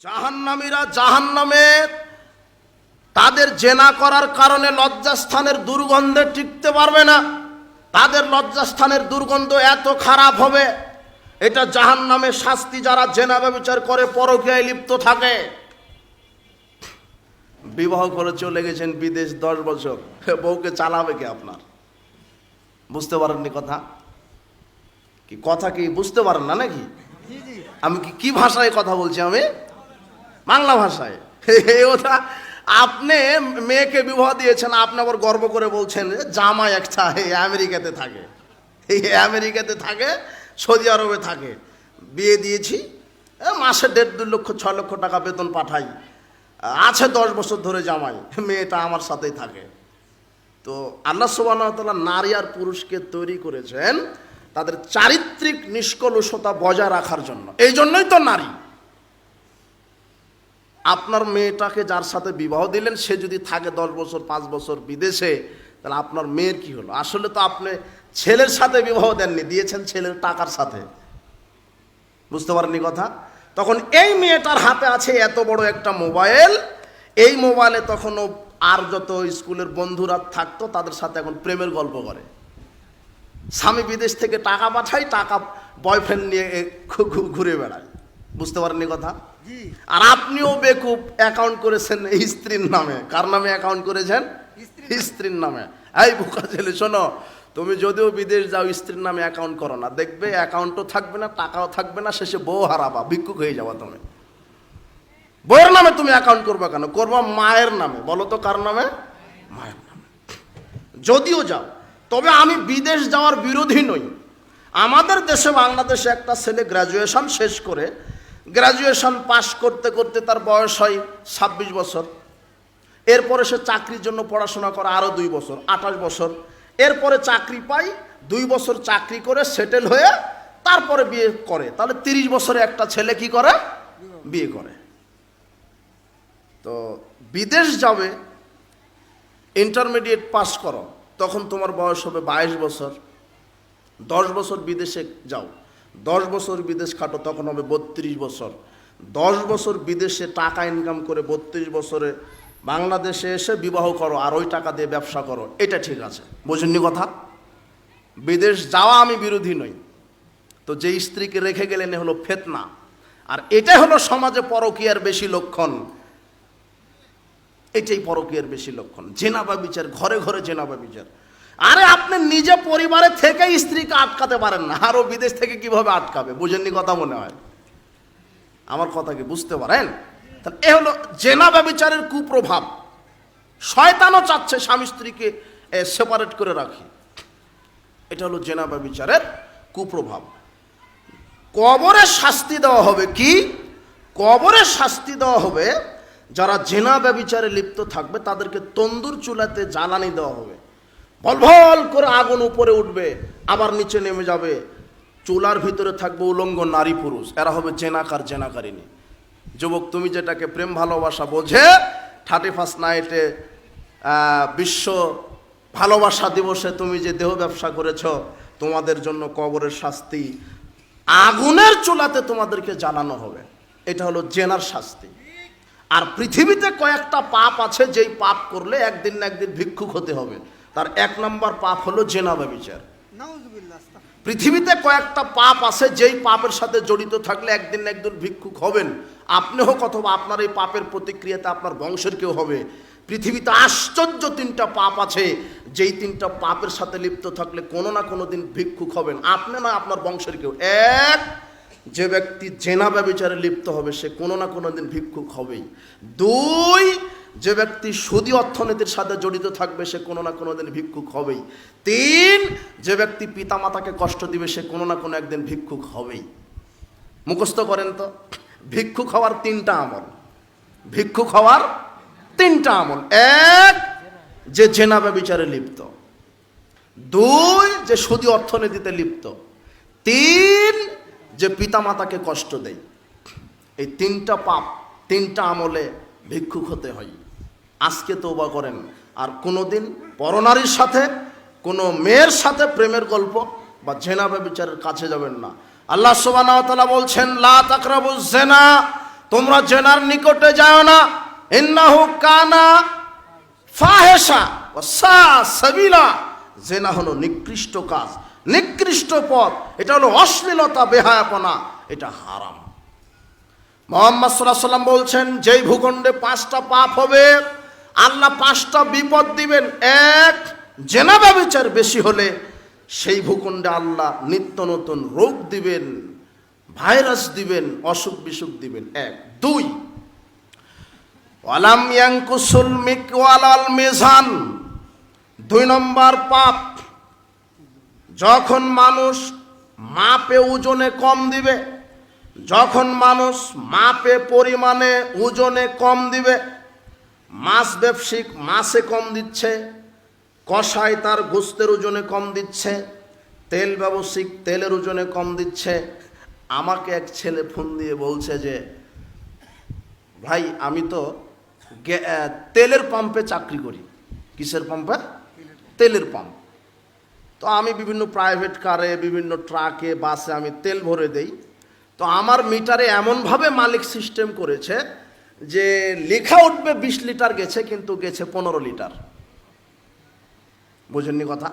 জাহান্নামীরা জাহান্নামে তাদের জেনা করার কারণে লজ্জাস্থানের দুর্গন্ধে টিকতে পারবে না। তাদের লজ্জাস্থানের দুর্গন্ধ এত খারাপ হবে, এটা জাহান্নামের শাস্তি যারা জেনা ব্যভিচার করে, পরকীয়ায় লিপ্ত থাকে। বিবাহ করে চলে গেছেন বিদেশ 10 বছর, বউকে চালাবে কে আপনার? বুঝতে পারেননি কথা কি? কথা কি বুঝতে পারেন না নাকি? আমি কি ভাষায় কথা বলছি? আমি বাংলা ভাষায়। ওটা আপনি মেয়েকে বিবাহ দিয়েছেন, আপনি আবার গর্ব করে বলছেন জামাই একটা আমেরিকাতে থাকে, আমেরিকাতে থাকে, সৌদি আরবে থাকে, বিয়ে দিয়েছি, মাসে 1.5-2 লক্ষ 6 লক্ষ টাকা বেতন পাঠাই, আছে 10 বছর ধরে জামাই, মেয়েটা আমার সাথেই থাকে। তো আল্লাহ সুবহানাহু ওয়া তাআলা নারী আর পুরুষকে তৈরি করেছেন তাদের চারিত্রিক নিষ্কলুষতা বজায় রাখার জন্য। এই জন্যই তো নারী। আপনার মেয়েটাকে যার সাথে বিবাহ দিলেন, সে যদি থাকে 10 বছর 5 বছর বিদেশে, তাহলে আপনার মেয়ের কি হলো? আসলে তো আপনি ছেলের সাথে বিবাহ দেননি, দিয়েছেন ছেলের টাকার সাথে। বুঝতে পারেননি কথা? তখন এই মেয়েটার হাতে আছে এত বড় একটা মোবাইল, এই মোবাইলে তখনও আর যত স্কুলের বন্ধুরা থাকতো তাদের সাথে এখন প্রেমের গল্প করে। স্বামী বিদেশ থেকে টাকা পাঠায়, টাকা বয়ফ্রেন্ড নিয়ে ঘুরে বেড়ায়। বুঝতে পারেননি কথা? আর আপনিও বেকুব, অ্যাকাউন্ট করেছেন স্ত্রীর নামে। কার নামে অ্যাকাউন্ট করেছেন? স্ত্রীর নামে। এই বোকা ছেলে, শোনো, তুমি যদিও বিদেশ যাও, স্ত্রীর নামে অ্যাকাউন্ট করো না, দেখবে অ্যাকাউন্টও থাকবে না, টাকাও থাকবে না, শেষে বউ হারাবা, ভিক্ষুক হয়ে যাবা তুমি। বউয়ের নামে তুমি অ্যাকাউন্ট করবা কেন? করবা মায়ের নামে। বলো তো কার নামে? মায়ের নামে। যদিও যাও, তবে আমি বিদেশ যাওয়ার বিরোধী নই। আমাদের দেশে, বাংলাদেশে একটা ছেলে গ্র্যাজুয়েশন শেষ করে, গ্র্যাজুয়েশন পাশ করতে করতে তার বয়স হয় 26 বছর। এরপরে সে চাকরির জন্য পড়াশোনা করে আরও 2 বছর, 28 বছর। এরপরে চাকরি পাই, 2 বছর চাকরি করে সেটেল হয়ে তারপরে বিয়ে করে। তাহলে 30 বছরে একটা ছেলে কি করে? বিয়ে করে। তো বিদেশ যাবে, ইন্টারমিডিয়েট পাস করো, তখন তোমার বয়স হবে 22 বছর। 10 বছর বিদেশে যাও, 10 বছর বিদেশ খাটো, তখন হবে 32 বছর। 10 বছর বিদেশে টাকা ইনকাম করে 32 বছরে বাংলাদেশে এসে বিবাহ করো, আর ওই টাকা দিয়ে ব্যবসা করো, এটা ঠিক আছে। বোঝেননি কথা? বিদেশ যাওয়া আমি বিরোধী নই। তো যে স্ত্রীকে রেখে গেলেন এ হলো ফিতনা। আর এটা হলো সমাজে পরকীয়ার বেশি লক্ষণ। এটাই পরকীয়ার বেশি লক্ষণ। জেনা ব্যভিচার, ঘরে ঘরে জেনা ব্যভিচার। আরে আপনি নিজে পরিবারে থেকে স্ত্রীকে আটকাতে পারেন না, আরও বিদেশ থেকে কিভাবে আটকাবে? বুঝেননি কথা মনে হয়? আমার কথা কি বুঝতে পারেন? তাহলে এ হলো জেনা ব্যভিচারের কুপ্রভাব। শয়তানও চাচ্ছে স্বামী স্ত্রীকে সেপারেট করে রাখি। এটা হলো জেনা ব্যভিচারের কুপ্রভাব। কবরে শাস্তি দেওয়া হবে কি? কবরে শাস্তি দেওয়া হবে যারা জেনা ব্যভিচারে লিপ্ত থাকবে, তাদেরকে তন্দুর চুলাতে জ্বালানি দেওয়া হবে। ভলভল করে আগুন উপরে উঠবে, আবার নিচে নেমে যাবে। চুলার ভিতরে থাকবে উলঙ্গ নারী পুরুষ, এরা হবে জেনাকার, জেনাকারিনী। যুবক, তুমি যেটাকে প্রেম ভালোবাসা বোঝে, 31st নাইটে বিশ্ব ভালোবাসা দিবসে তুমি যে দেহ ব্যবসা করেছ, তোমাদের জন্য কবরের শাস্তি, আগুনের চুলাতে তোমাদেরকে জ্বালানো হবে। এটা হলো জেনার শাস্তি। আর পৃথিবীতে কয়েকটা পাপ আছে, যেই পাপ করলে একদিন না একদিন ভিক্ষুক হতে হবে। তার 1 নম্বর পাপ হলো জেনা ব্যভিচার। পৃথিবীতে কয়েকটা পাপ আছে, যেই পাপের সাথে জড়িত থাকলে একদিন না একদিন ভিক্ষুক হবেন। আপনি হোক অথবা আপনার এই পাপের প্রতিক্রিয়াতে আপনার বংশের কেউ হবে। পৃথিবীতে আশ্চর্য 3টা পাপ আছে, যেই 3টা পাপের সাথে লিপ্ত থাকলে কোনো না কোনো দিন ভিক্ষুক হবেন, আপনি না আপনার বংশের কেউ। 1, যে ব্যক্তি জেনা ব্যভিচারে লিপ্ত হবে সে কোনো না কোনো দিন ভিক্ষুক হবেই। 2, যে ব্যক্তি সুদী অর্থনীতির সাথে জড়িত থাকবে সে কোনো না কোনো দিন ভিক্ষুক হবেই। 3, যে ব্যক্তি পিতামাতাকে কষ্ট দিবে সে কোনো না কোনো একদিন ভিক্ষুক হবেই। মুখস্থ করেন তো, ভিক্ষুক হওয়ার 3টা আমল। ভিক্ষুক হওয়ার 3টা আমল। 1, যে জেনা ব্যভিচারে লিপ্ত। 2, যে সুদী অর্থনীতিতে লিপ্ত। 3, যে পিতামাতাকে কষ্ট দেয়। এই 3টা পাপ, 3টা আমলে ভিক্ষুক হতে হয়। আজকে তওবা করেন, আর কোনোদিন পরনারীর সাথে, কোনো মেয়ের সাথে প্রেমের গল্প বা জেনা ব্যভিচারের কাছে যাবেন না। আল্লাহ সুবহানাহু ওয়া তাআলা বলছেন, লা তাকরাবুজ জিনা, তোমরা জেনার নিকটে যাও না, ইন্নাহু কানা ফাহেশা ওয়া সা সাবিলা, জেনা হলো নিকৃষ্ট কাজ, নিকৃষ্ট পথ, এটা হলো অশ্লীলতা, বেহায়াপনা, এটা হারাম। মুহাম্মদ সাল্লাল্লাহু আলাইহি ওয়াসাল্লাম বলছেন, যেই ভূখণ্ডে 5টা পাপ হবে আল্লাহ 5টা বিপদ দিবেন। এক, জেনা ব্যভিচার বেশি হলে সেই ভূখণ্ডে আল্লাহ নিত্য নতুন রোগ দিবেন, ভাইরাস দিবেন, অসুখ বিসুখ দিবেন। 1। 2, ওয়ালাম ইয়ানকুসুল মিকওয়াল আল মিজান। 2 নম্বর পাপ, যখন মানুষ মাপে ওজনে কম দিবে, যখন মানুষ মাপে পরিমাণে ওজনে কম দিবে, মাছ ব্যবসায়িক মাছে কম দিচ্ছে, কষাই তার গোস্তের ওজনে কম দিচ্ছে, তেল ব্যবসায়িক তেলের ওজনে কম দিচ্ছে। আমাকে এক ছেলে ফোন দিয়ে বলছে যে, ভাই আমি তো তেলের পাম্পে চাকরি করি। কিসের পাম্পে? তেলের পাম্প। তো আমি বিভিন্ন প্রাইভেট কারে, বিভিন্ন ট্রাকে, বাসে আমি তেল ভরে দেই। তো আমার মিটারে এমনভাবে মালিক সিস্টেম করেছে যে লেখা উঠবে 20 লিটার গেছে, কিন্তু গেছে 15 লিটার। বুঝেননি কথা?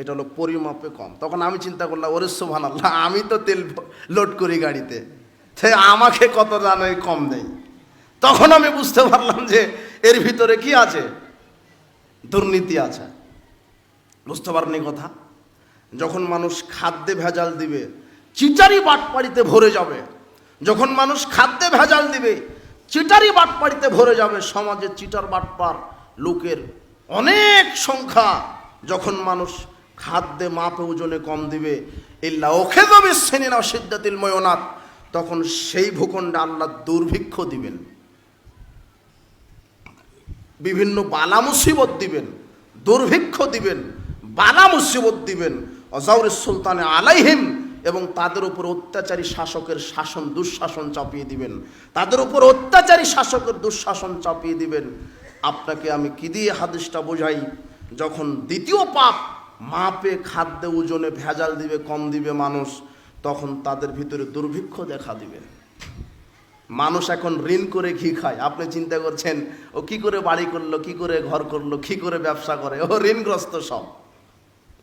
এটা হলো পরিমাপে কম। তখন আমি চিন্তা করলাম, ওরে সুবহানাল্লাহ, আমি তো তেল লোড করি গাড়িতে, সে আমাকে কত জানে কম দেয়। তখন আমি বুঝতে পারলাম যে এর ভিতরে কি আছে, দুর্নীতি আছে। বুঝতে পারেননি কথা? যখন মানুষ খাদ্যে ভেজাল দিবে, চিটারি বাটপাড়িতে ভরে যাবে। যখন মানুষ খাদ্যে ভেজাল দিবে, চিটারি বাটপাড়িতে ভরে যাবে। সমাজে চিটার বাটপার লোকের অনেক সংখ্যা। যখন মানুষ খাদ্যে মাপে ওজনে কম দিবে, ইল্লা ওখেদবে সেনিনা সিদ্দাতিল ময়নাত, তখন সেই ভূখণ্ডে আল্লাহ দুর্ভিক্ষ দিবেন, বিভিন্ন বালা মুসিবত দিবেন, দুর্ভিক্ষ দিবেন, বালা মুসিবত দিবেন। অজাউরিস সুলতানে আলাইহিম, এবং তাদের উপর অত্যাচারী শাসকের শাসন দুঃশাসন চাপিয়ে দিবেন, তাদের উপর অত্যাচারী শাসকের দুঃশাসন চাপিয়ে দিবেন। আপনাকে আমি কি দিয়ে হাদিসটা বোঝাই? যখন দ্বিতীয় পাপ, মাপে খাদ্যে ওজনে ভেজাল দিবে, কম দিবে মানুষ, তখন তাদের ভিতরে দুর্ভিক্ষ দেখা দিবে। মানুষ এখন ঋণ করে ঘি খায়। আপনি চিন্তা করছেন ও কি করে বাড়ি করলো, কি করে ঘর করলো, কি করে ব্যবসা করে, ও ঋণগ্রস্ত সব।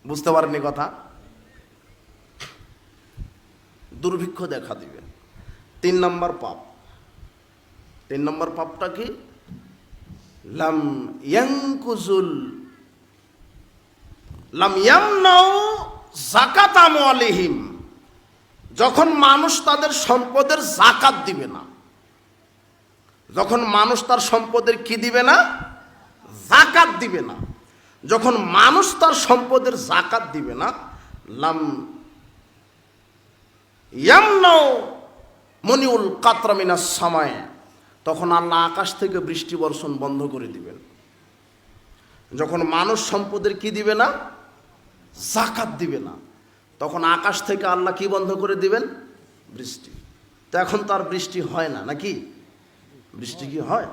বুঝতে পারেননি কথা? দুর্ভিক্ষ দেখা দিবে। 3 নম্বর পাপ। 3 নম্বর পাপটা কি? লাম ইয়ামনাউ যাকাত আমওয়ালিহিম, যখন মানুষ তাদের সম্পদের যাকাত দিবে না। যখন মানুষ তার সম্পদের কি দিবে না? যাকাত দিবে না। যখন মানুষ তার সম্পদের যাকাত দিবে না, লাম ইয়ামনাউ মনিউল কাতরা মিনাস সামায়, তখন আল্লাহ আকাশ থেকে বৃষ্টি বর্ষণ বন্ধ করে দিবেন। যখন মানুষ সম্পদের কি দিবে না? যাকাত দিবে না, তখন আকাশ থেকে আল্লাহ কি বন্ধ করে দিবেন? বৃষ্টি। তো এখন তো আর বৃষ্টি হয় না, নাকি? বৃষ্টি কি হয়?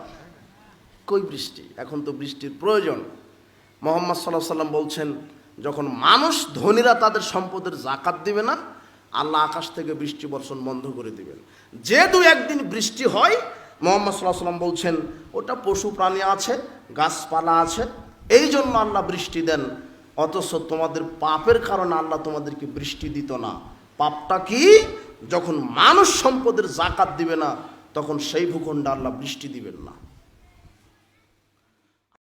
কই বৃষ্টি? এখন তো বৃষ্টির প্রয়োজন। মুহাম্মদ সাল্লাল্লাহু আলাইহি ওয়াসাল্লাম বলছেন, যখন মানুষ ধনীরা তাদের সম্পদের যাকাত দিবে না, আল্লাহ আকাশ থেকে বৃষ্টি বর্ষণ বন্ধ করে দিবেন। যে 2-1 দিন বৃষ্টি হয়, মুহাম্মদ সাল্লাল্লাহু আলাইহি ওয়াসাল্লাম বলছেন ওটা পশু প্রাণী আছে, গাছপালা আছে, এই জন্য আল্লাহ বৃষ্টি দেন। অথচ তোমাদের পাপের কারণে আল্লাহ তোমাদেরকে বৃষ্টি দিত না। পাপটা কি? যখন মানুষ সম্পদের যাকাত দিবে না, তখন সেই ভূখণ্ডে আল্লাহ বৃষ্টি দিবেন না।